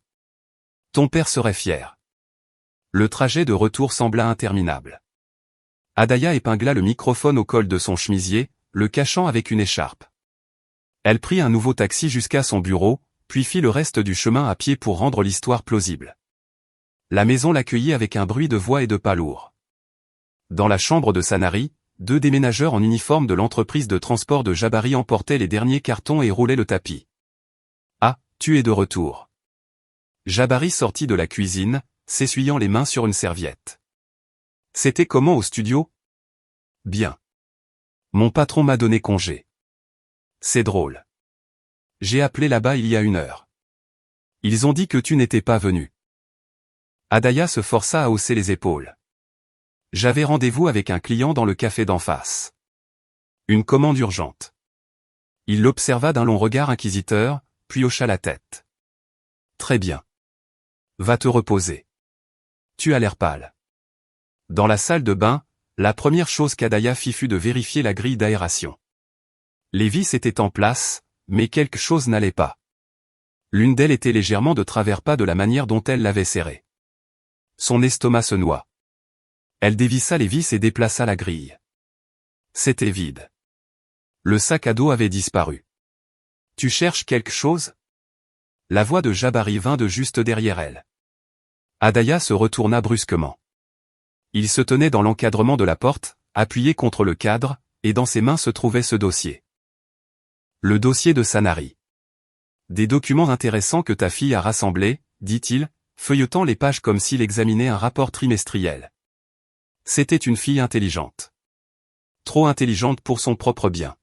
Ton père serait fier. Le trajet de retour sembla interminable. Adaya épingla le microphone au col de son chemisier, le cachant avec une écharpe. Elle prit un nouveau taxi jusqu'à son bureau, puis fit le reste du chemin à pied pour rendre l'histoire plausible. La maison l'accueillit avec un bruit de voix et de pas lourds. Dans la chambre de Sanary, 2 déménageurs en uniforme de l'entreprise de transport de Jabari emportaient les derniers cartons et roulaient le tapis. « Ah, tu es de retour. » Jabari sortit de la cuisine, s'essuyant les mains sur une serviette. « C'était comment au studio ? » ?»« Bien. Mon patron m'a donné congé. » »« C'est drôle. J'ai appelé là-bas il y a 1 heure. Ils ont dit que tu n'étais pas venu. » Adaya se força à hausser les épaules. « J'avais rendez-vous avec un client dans le café d'en face. Une commande urgente. » Il l'observa d'un long regard inquisiteur, puis hocha la tête. « Très bien. Va te reposer. Tu as l'air pâle. » Dans la salle de bain, la première chose qu'Adaya fit fut de vérifier la grille d'aération. Les vis étaient en place, mais quelque chose n'allait pas. L'une d'elles était légèrement de travers, pas de la manière dont elle l'avait serrée. Son estomac se noua. Elle dévissa les vis et déplaça la grille. C'était vide. Le sac à dos avait disparu. « Tu cherches quelque chose ?» La voix de Jabari vint de juste derrière elle. Adaya se retourna brusquement. Il se tenait dans l'encadrement de la porte, appuyé contre le cadre, et dans ses mains se trouvait ce dossier. Le dossier de Sanary. Des documents intéressants que ta fille a rassemblés, dit-il, feuilletant les pages comme s'il examinait un rapport trimestriel. C'était une fille intelligente. Trop intelligente pour son propre bien.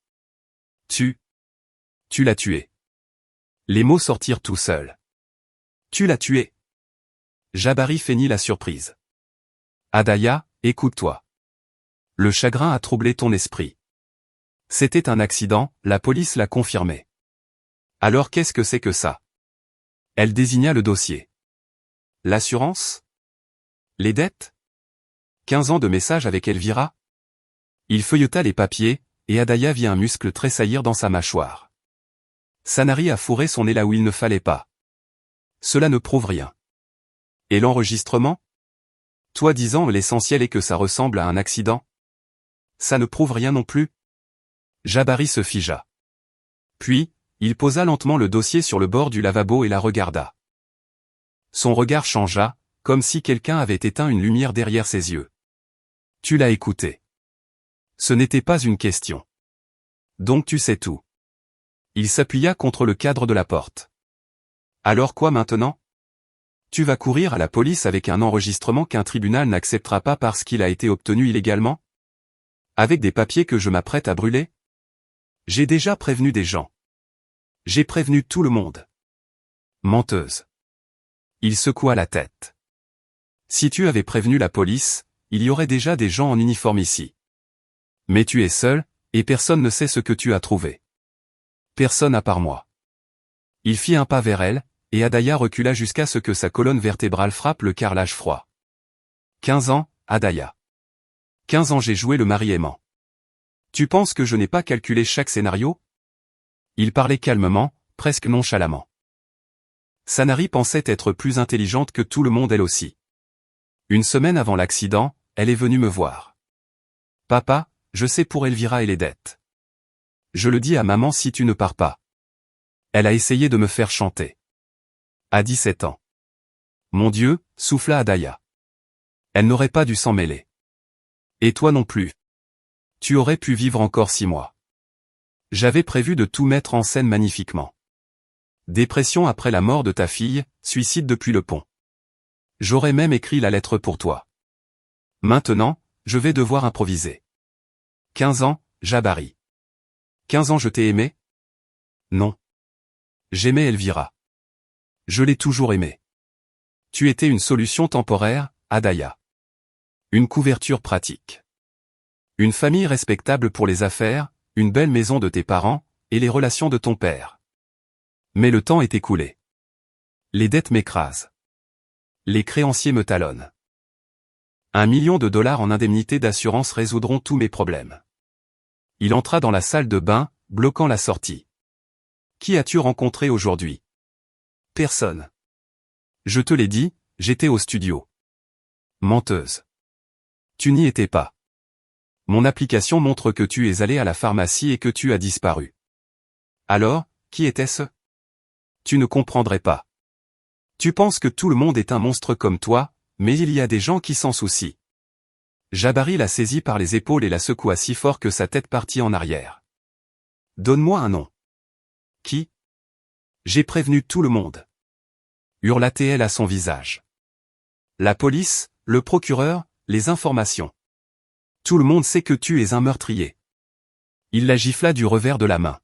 Tu l'as tuée. Les mots sortirent tout seuls. Tu l'as tuée. Jabari feignit la surprise. Adaya, écoute-toi. Le chagrin a troublé ton esprit. C'était un accident, la police l'a confirmé. Alors qu'est-ce que c'est que ça ? Elle désigna le dossier. L'assurance ? Les dettes ? 15 ans de messages avec Elvira ? Il feuilleta les papiers, et Adaya vit un muscle tressaillir dans sa mâchoire. Sanary a fourré son nez là où il ne fallait pas. Cela ne prouve rien. Et l'enregistrement ? Toi disant l'essentiel est que ça ressemble à un accident ? Ça ne prouve rien non plus ? Jabari se figea. Puis, il posa lentement le dossier sur le bord du lavabo et la regarda. Son regard changea, comme si quelqu'un avait éteint une lumière derrière ses yeux. Tu l'as écouté. Ce n'était pas une question. Donc tu sais tout. Il s'appuya contre le cadre de la porte. Alors quoi maintenant? Tu vas courir à la police avec un enregistrement qu'un tribunal n'acceptera pas parce qu'il a été obtenu illégalement? Avec des papiers que je m'apprête à brûler? J'ai déjà prévenu des gens. J'ai prévenu tout le monde. Menteuse. Il secoua la tête. Si tu avais prévenu la police, il y aurait déjà des gens en uniforme ici. Mais tu es seul, et personne ne sait ce que tu as trouvé. Personne à part moi. Il fit un pas vers elle, et Adaya recula jusqu'à ce que sa colonne vertébrale frappe le carrelage froid. 15 ans, Adaya. 15 ans j'ai joué le mari aimant. Tu penses que je n'ai pas calculé chaque scénario? Il parlait calmement, presque nonchalamment. Sanari pensait être plus intelligente que tout le monde elle aussi. Une semaine avant l'accident, elle est venue me voir. Papa, je sais pour Elvira et les dettes. Je le dis à maman si tu ne pars pas. Elle a essayé de me faire chanter. À 17 ans. Mon Dieu, souffla Adaya. Elle n'aurait pas dû s'en mêler. Et toi non plus. Tu aurais pu vivre encore 6 mois. J'avais prévu de tout mettre en scène magnifiquement. Dépression après la mort de ta fille, suicide depuis le pont. J'aurais même écrit la lettre pour toi. Maintenant, je vais devoir improviser. 15 ans, Jabari. 15 ans je t'ai aimé? Non. J'aimais Elvira. Je l'ai toujours aimée. Tu étais une solution temporaire, Adaya. Une couverture pratique. Une famille respectable pour les affaires, une belle maison de tes parents, et les relations de ton père. Mais le temps est écoulé. Les dettes m'écrasent. Les créanciers me talonnent. $1 million en indemnité d'assurance résoudront tous mes problèmes. Il entra dans la salle de bain, bloquant la sortie. Qui as-tu rencontré aujourd'hui? Personne. Je te l'ai dit, j'étais au studio. Menteuse. Tu n'y étais pas. Mon application montre que tu es allé à la pharmacie et que tu as disparu. Alors, qui était-ce? Tu ne comprendrais pas. Tu penses que tout le monde est un monstre comme toi, mais il y a des gens qui s'en soucient. Jabari la saisit par les épaules et la secoua si fort que sa tête partit en arrière. Donne-moi un nom. Qui? J'ai prévenu tout le monde. Hurla-t-elle à son visage. La police, le procureur, les informations. Tout le monde sait que tu es un meurtrier. Il la gifla du revers de la main.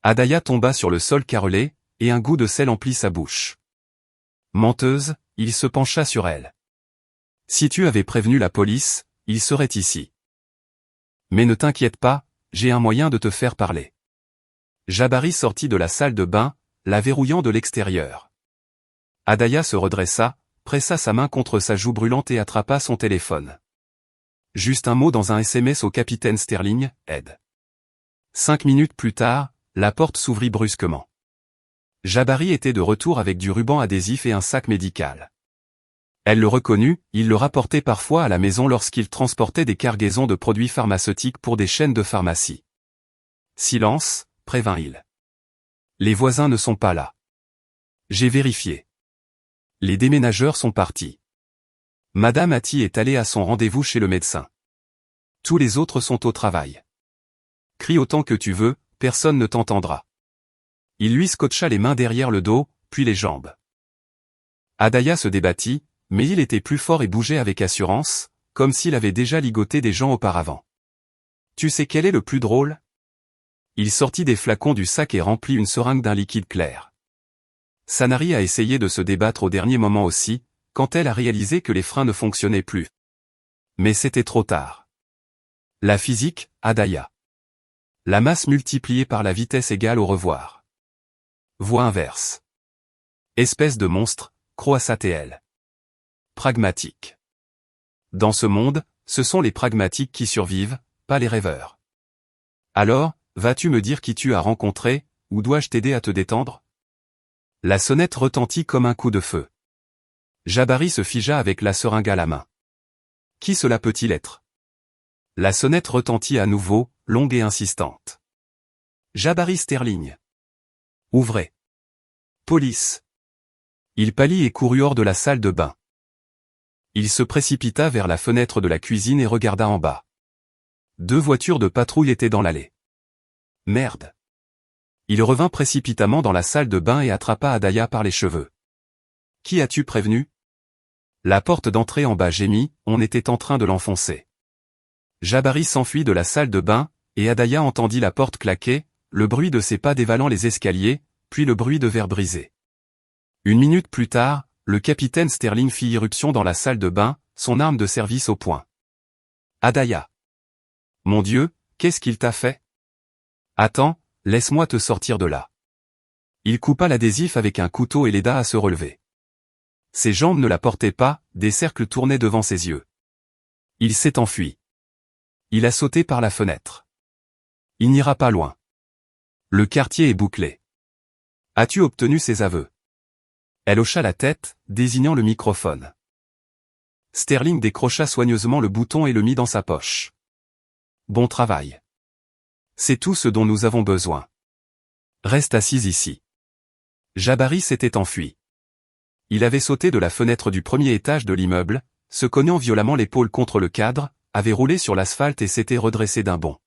Adaya tomba sur le sol carrelé, et un goût de sel emplit sa bouche. Menteuse, il se pencha sur elle. Si tu avais prévenu la police, il serait ici. Mais ne t'inquiète pas, j'ai un moyen de te faire parler. Jabari sortit de la salle de bain, la verrouillant de l'extérieur. Adaya se redressa, pressa sa main contre sa joue brûlante et attrapa son téléphone. Juste un mot dans un SMS au capitaine Sterling, Ed. 5 minutes plus tard, la porte s'ouvrit brusquement. Jabari était de retour avec du ruban adhésif et un sac médical. Elle le reconnut, il le rapportait parfois à la maison lorsqu'il transportait des cargaisons de produits pharmaceutiques pour des chaînes de pharmacie. Silence, prévint-il. Les voisins ne sont pas là. J'ai vérifié. Les déménageurs sont partis. Madame Hattie est allée à son rendez-vous chez le médecin. Tous les autres sont au travail. Crie autant que tu veux, personne ne t'entendra. Il lui scotcha les mains derrière le dos, puis les jambes. Adaya se débattit, mais il était plus fort et bougeait avec assurance, comme s'il avait déjà ligoté des gens auparavant. Tu sais quel est le plus drôle? Il sortit des flacons du sac et remplit une seringue d'un liquide clair. Sanari a essayé de se débattre au dernier moment aussi, quand elle a réalisé que les freins ne fonctionnaient plus. Mais c'était trop tard. La physique, Adaya. La masse multipliée par la vitesse égale au revoir. Voie inverse. Espèce de monstre, croissa-t-elle. Pragmatique. Dans ce monde, ce sont les pragmatiques qui survivent, pas les rêveurs. Alors, vas-tu me dire qui tu as rencontré, ou dois-je t'aider à te détendre? La sonnette retentit comme un coup de feu. Jabari se figea avec la seringue à la main. Qui cela peut-il être? La sonnette retentit à nouveau, longue et insistante. Jabari Sterling. Ouvrez. Police. Il pâlit et courut hors de la salle de bain. Il se précipita vers la fenêtre de la cuisine et regarda en bas. 2 voitures de patrouille étaient dans l'allée. Merde. Il revint précipitamment dans la salle de bain et attrapa Adaya par les cheveux. Qui as-tu prévenu? La porte d'entrée en bas gémit, on était en train de l'enfoncer. Jabari s'enfuit de la salle de bain, et Adaya entendit la porte claquer, le bruit de ses pas dévalant les escaliers, puis le bruit de verre brisé. 1 minute plus tard, le capitaine Sterling fit irruption dans la salle de bain, son arme de service au poing. Adaya. Mon Dieu, qu'est-ce qu'il t'a fait? Attends, laisse-moi te sortir de là. Il coupa l'adhésif avec un couteau et l'aida à se relever. Ses jambes ne la portaient pas, des cercles tournaient devant ses yeux. Il s'est enfui. Il a sauté par la fenêtre. Il n'ira pas loin. Le quartier est bouclé. As-tu obtenu ses aveux? Elle hocha la tête, désignant le microphone. Sterling décrocha soigneusement le bouton et le mit dans sa poche. Bon travail. C'est tout ce dont nous avons besoin. Reste assise ici. Jabari s'était enfui. Il avait sauté de la fenêtre du premier étage de l'immeuble, se cognant violemment l'épaule contre le cadre, avait roulé sur l'asphalte et s'était redressé d'un bond.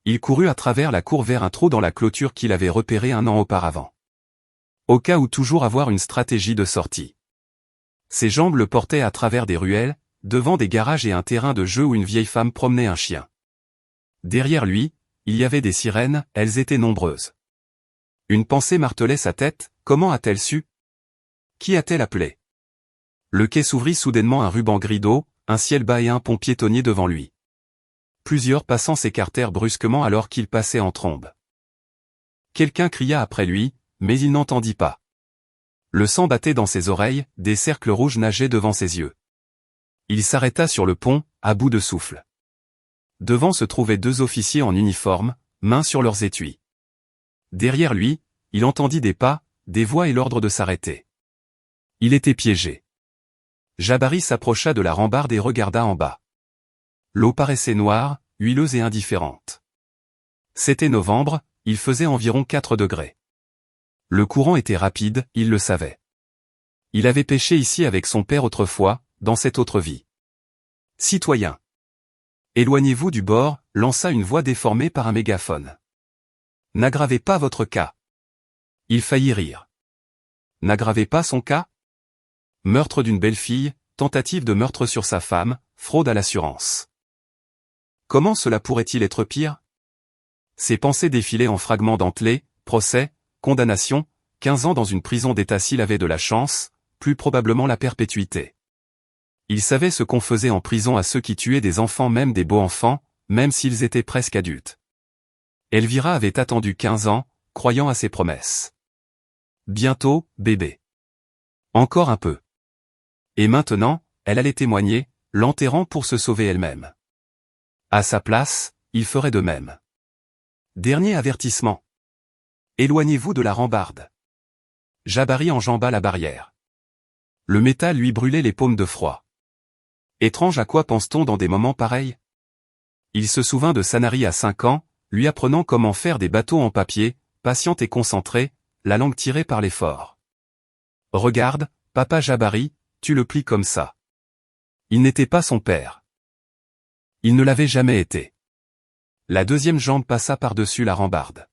Il courut à travers la cour vers un trou dans la clôture qu'il avait repéré un an auparavant. Au cas où toujours avoir une stratégie de sortie. Ses jambes le portaient à travers des ruelles, devant des garages et un terrain de jeu où une vieille femme promenait un chien. Derrière lui, il y avait des sirènes, elles étaient nombreuses. Une pensée martelait sa tête, comment a-t-elle su? Qui a-t-elle appelé? Le quai s'ouvrit soudainement un ruban gris d'eau, un ciel bas et un pont piétonnier devant lui. Plusieurs passants s'écartèrent brusquement alors qu'il passait en trombe. Quelqu'un cria après lui, mais il n'entendit pas. Le sang battait dans ses oreilles, des cercles rouges nageaient devant ses yeux. Il s'arrêta sur le pont, à bout de souffle. Devant se trouvaient 2 officiers en uniforme, mains sur leurs étuis. Derrière lui, il entendit des pas, des voix et l'ordre de s'arrêter. Il était piégé. Jabari s'approcha de la rambarde et regarda en bas. L'eau paraissait noire, huileuse et indifférente. C'était novembre, il faisait environ 4 degrés. Le courant était rapide, il le savait. Il avait pêché ici avec son père autrefois, dans cette autre vie. Citoyen. Éloignez-vous du bord, lança une voix déformée par un mégaphone. N'aggravez pas votre cas. Il faillit rire. N'aggravez pas son cas? Meurtre d'une belle-fille, tentative de meurtre sur sa femme, fraude à l'assurance. Comment cela pourrait-il être pire? Ses pensées défilaient en fragments dentelés, procès, condamnation, 15 ans dans une prison d'état s'il avait de la chance, plus probablement la perpétuité. Il savait ce qu'on faisait en prison à ceux qui tuaient des enfants, même des beaux enfants, même s'ils étaient presque adultes. Elvira avait attendu 15 ans, croyant à ses promesses. Bientôt, bébé. Encore un peu. Et maintenant, elle allait témoigner, l'enterrant pour se sauver elle-même. À sa place, il ferait de même. Dernier avertissement. Éloignez-vous de la rambarde. Jabari enjamba la barrière. Le métal lui brûlait les paumes de froid. Étrange, à quoi pense-t-on dans des moments pareils? Il se souvint de Sanari à 5 ans, lui apprenant comment faire des bateaux en papier, patiente et concentrée, la langue tirée par l'effort. Regarde, papa Jabari, tu le plies comme ça. Il n'était pas son père. Il ne l'avait jamais été. La deuxième jambe passa par-dessus la rambarde.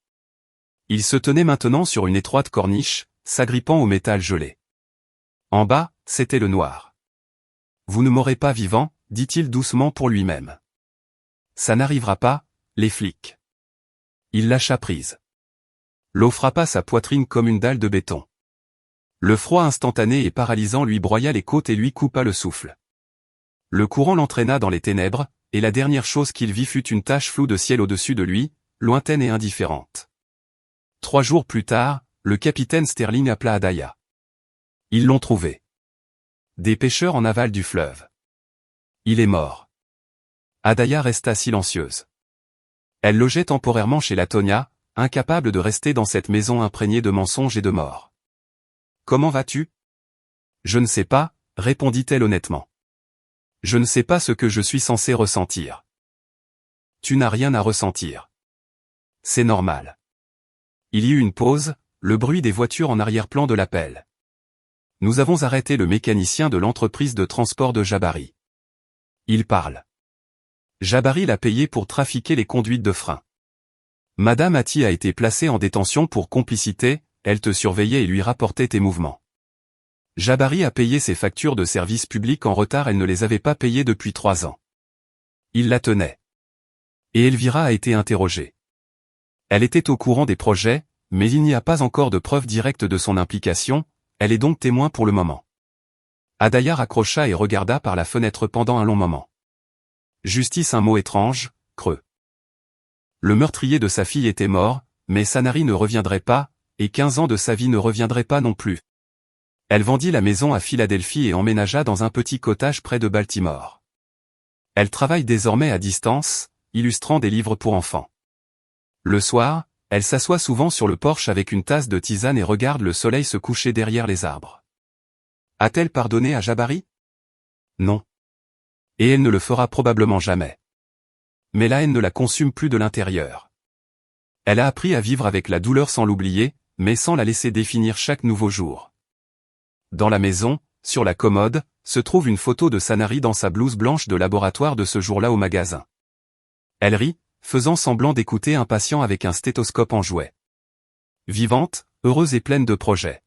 Il se tenait maintenant sur une étroite corniche, s'agrippant au métal gelé. En bas, c'était le noir. Vous ne m'aurez pas vivant, dit-il doucement pour lui-même. Ça n'arrivera pas, les flics. Il lâcha prise. L'eau frappa sa poitrine comme une dalle de béton. Le froid instantané et paralysant lui broya les côtes et lui coupa le souffle. Le courant l'entraîna dans les ténèbres, et la dernière chose qu'il vit fut une tache floue de ciel au-dessus de lui, lointaine et indifférente. 3 jours plus tard, le capitaine Sterling appela Adaya. Ils l'ont trouvé. Des pêcheurs en aval du fleuve. Il est mort. Adaya resta silencieuse. Elle logeait temporairement chez Latonia, incapable de rester dans cette maison imprégnée de mensonges et de morts. Comment vas-tu? Je ne sais pas, répondit-elle honnêtement. Je ne sais pas ce que je suis censé ressentir. Tu n'as rien à ressentir. C'est normal. Il y eut une pause, le bruit des voitures en arrière-plan de l'appel. Nous avons arrêté le mécanicien de l'entreprise de transport de Jabari. Il parle. Jabari l'a payé pour trafiquer les conduites de frein. Madame Ati a été placée en détention pour complicité, elle te surveillait et lui rapportait tes mouvements. Jabari a payé ses factures de service public en retard, elle ne les avait pas payées depuis 3 ans. Il la tenait. Et Elvira a été interrogée. Elle était au courant des projets, mais il n'y a pas encore de preuves directes de son implication, elle est donc témoin pour le moment. Adaya raccrocha et regarda par la fenêtre pendant un long moment. Justice, un mot étrange, creux. Le meurtrier de sa fille était mort, mais Sanary ne reviendrait pas, et 15 ans de sa vie ne reviendraient pas non plus. Elle vendit la maison à Philadelphie et emménagea dans un petit cottage près de Baltimore. Elle travaille désormais à distance, illustrant des livres pour enfants. Le soir, elle s'assoit souvent sur le porche avec une tasse de tisane et regarde le soleil se coucher derrière les arbres. A-t-elle pardonné à Jabari? Non. Et elle ne le fera probablement jamais. Mais la haine ne la consume plus de l'intérieur. Elle a appris à vivre avec la douleur sans l'oublier, mais sans la laisser définir chaque nouveau jour. Dans la maison, sur la commode, se trouve une photo de Sanary dans sa blouse blanche de laboratoire de ce jour-là au magasin. Elle rit, faisant semblant d'écouter un patient avec un stéthoscope en jouet. Vivante, heureuse et pleine de projets.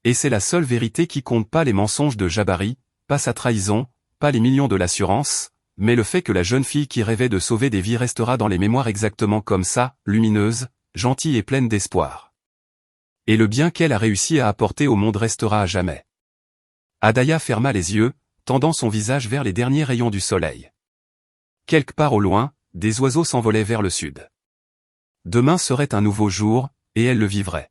Et c'est la seule vérité qui compte, pas les mensonges de Jabari, pas sa trahison, pas les millions de l'assurance, mais le fait que la jeune fille qui rêvait de sauver des vies restera dans les mémoires exactement comme ça, lumineuse, gentille et pleine d'espoir. Et le bien qu'elle a réussi à apporter au monde restera à jamais. Adaya ferma les yeux, tendant son visage vers les derniers rayons du soleil. Quelque part au loin, des oiseaux s'envolaient vers le sud. Demain serait un nouveau jour, et elle le vivrait.